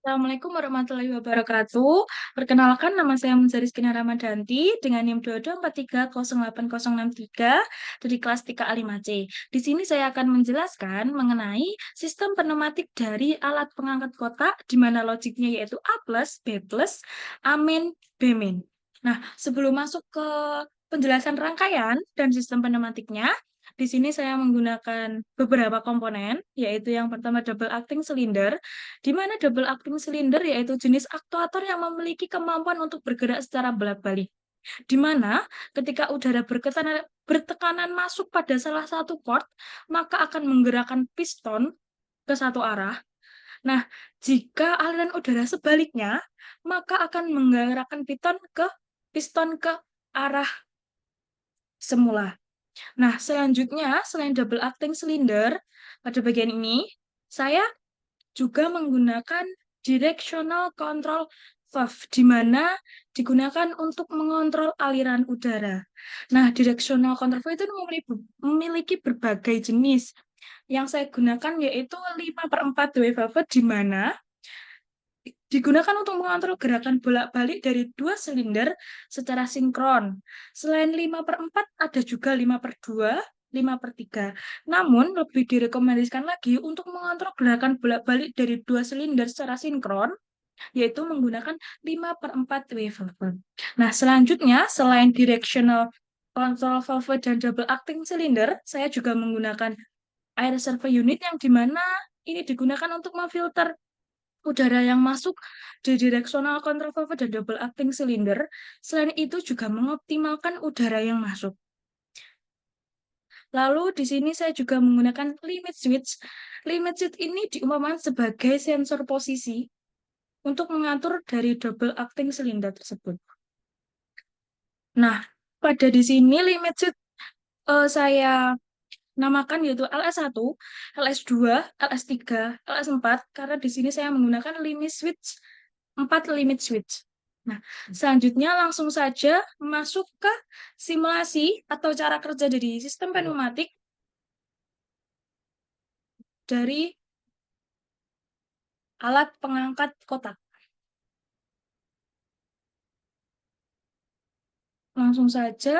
Assalamualaikum warahmatullahi wabarakatuh. Perkenalkan, nama saya Munzaris Kina Ramadanti dengan NIM 22430863 dari kelas 3A5C. Di sini saya akan menjelaskan mengenai sistem pneumatik dari alat pengangkat kotak, di mana logiknya yaitu A+, B+, Amin, Bmin. Nah, sebelum masuk ke penjelasan rangkaian dan sistem pneumatiknya, di sini saya menggunakan beberapa komponen, yaitu yang pertama double acting cylinder, di mana double acting cylinder yaitu jenis aktuator yang memiliki kemampuan untuk bergerak secara bolak-balik. Di mana ketika udara bertekanan masuk pada salah satu port, maka akan menggerakkan piston ke satu arah. Nah, jika aliran udara sebaliknya, maka akan menggerakkan piston ke arah semula. Nah, selanjutnya, selain double acting cylinder, pada bagian ini, saya juga menggunakan directional control valve, di mana digunakan untuk mengontrol aliran udara. Nah, directional control valve itu memiliki berbagai jenis. Yang saya gunakan yaitu 5/4 wave valve, di mana digunakan untuk mengontrol gerakan bolak-balik dari dua silinder secara sinkron. Selain 5/4, ada juga 5/2, 5/3. Namun, lebih direkomendasikan lagi untuk mengontrol gerakan bolak-balik dari dua silinder secara sinkron, yaitu menggunakan 5/4 wave valve. Nah, selanjutnya, selain directional control valve dan double acting cylinder, saya juga menggunakan air reservoir unit yang dimana ini digunakan untuk memfilter udara yang masuk di directional control valve dan double acting cylinder. Selain itu juga mengoptimalkan udara yang masuk. Lalu di sini saya juga menggunakan limit switch. Limit switch ini diumpamakan sebagai sensor posisi untuk mengatur dari double acting cylinder tersebut. Nah, pada di sini limit switch saya namakan yaitu LS1, LS2, LS3, LS4 karena di sini saya menggunakan limit switch 4 limit switch. Nah, selanjutnya langsung saja masuk ke simulasi atau cara kerja dari sistem pneumatik dari alat pengangkat kotak. Langsung saja.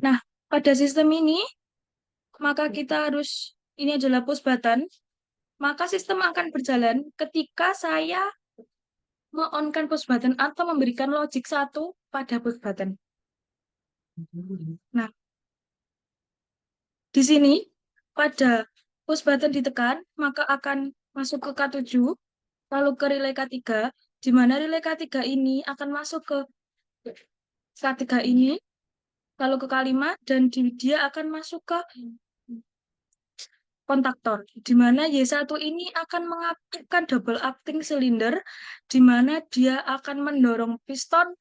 Nah, pada sistem ini, maka kita harus, ini adalah push button, maka sistem akan berjalan ketika saya me-on-kan push button atau memberikan logic 1 pada push button. Nah, di sini, pada push button ditekan, maka akan masuk ke K7, lalu ke relay K3, di mana relay K3 ini akan masuk ke K3 ini, lalu ke K5, dan dia akan masuk ke kontaktor, di mana Y1 ini akan mengaktifkan double acting cylinder, di mana dia akan mendorong piston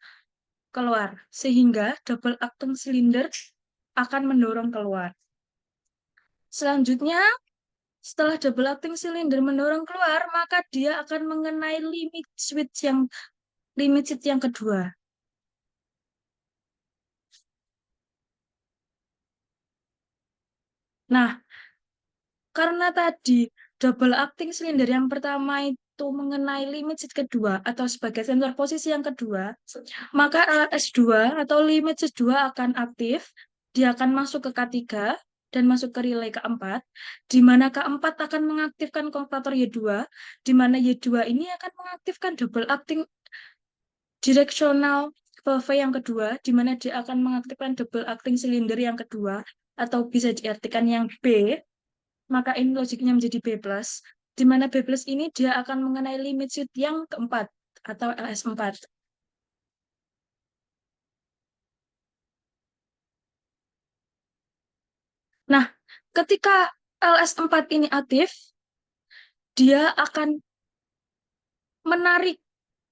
keluar, sehingga double acting cylinder akan mendorong keluar. Selanjutnya, setelah double acting cylinder mendorong keluar, maka dia akan mengenai limit switch yang kedua. Nah, karena tadi double acting cylinder yang pertama itu mengenai limit switch kedua atau sebagai sensor posisi yang kedua, maka LS2 atau limit switch 2 akan aktif, dia akan masuk ke K3 dan masuk ke relay keempat, di mana keempat akan mengaktifkan kontaktor Y2, di mana Y2 ini akan mengaktifkan double acting directional valve yang kedua, di mana dia akan mengaktifkan double acting cylinder yang kedua, atau bisa diartikan yang B, maka ini logiknya menjadi B+, di mana B+ ini dia akan mengenai limit switch yang keempat, atau LS4. Nah, ketika LS4 ini aktif, dia akan menarik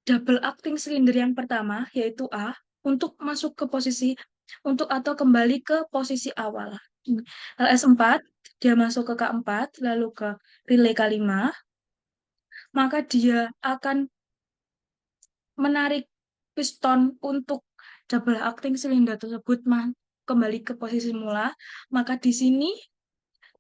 double acting cylinder yang pertama, yaitu A, untuk masuk ke posisi, atau kembali ke posisi awal. LS4, dia masuk ke K4, lalu ke relay K5, maka dia akan menarik piston untuk double acting cylinder tersebut kembali ke posisi semula, maka di sini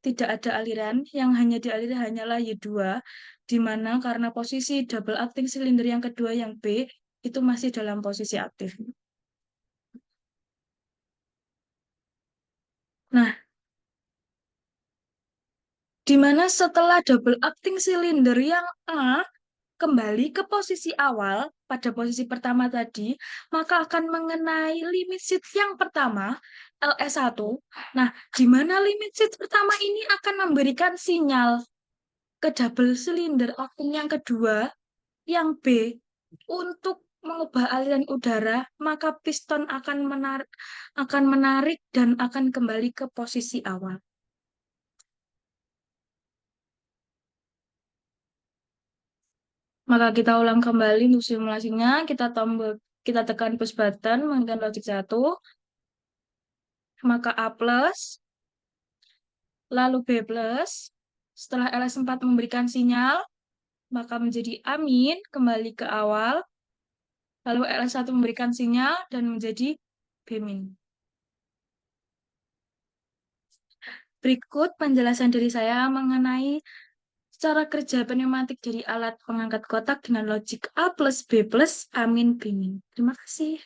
tidak ada aliran, yang hanya dialiri hanyalah Y2, di mana karena posisi double acting silinder yang kedua yang B itu masih dalam posisi aktif. Nah, di mana setelah double acting silinder yang A kembali ke posisi awal pada posisi pertama tadi, maka akan mengenai limit sheet yang pertama, LS1. Nah, di mana limit sheet pertama ini akan memberikan sinyal ke double silinder acting yang kedua, yang B, untuk mengubah aliran udara, maka piston akan menarik dan akan kembali ke posisi awal. Maka kita ulang kembali untuk simulasinya, kita tekan push button mengenai logic 1, maka A plus, lalu B plus, setelah LS4 memberikan sinyal, maka menjadi amin, kembali ke awal, lalu LS1 memberikan sinyal dan menjadi B min. Berikut penjelasan dari saya mengenai cara kerja pneumatik dari alat pengangkat kotak dengan logik A plus B plus, amin, B min. Terima kasih.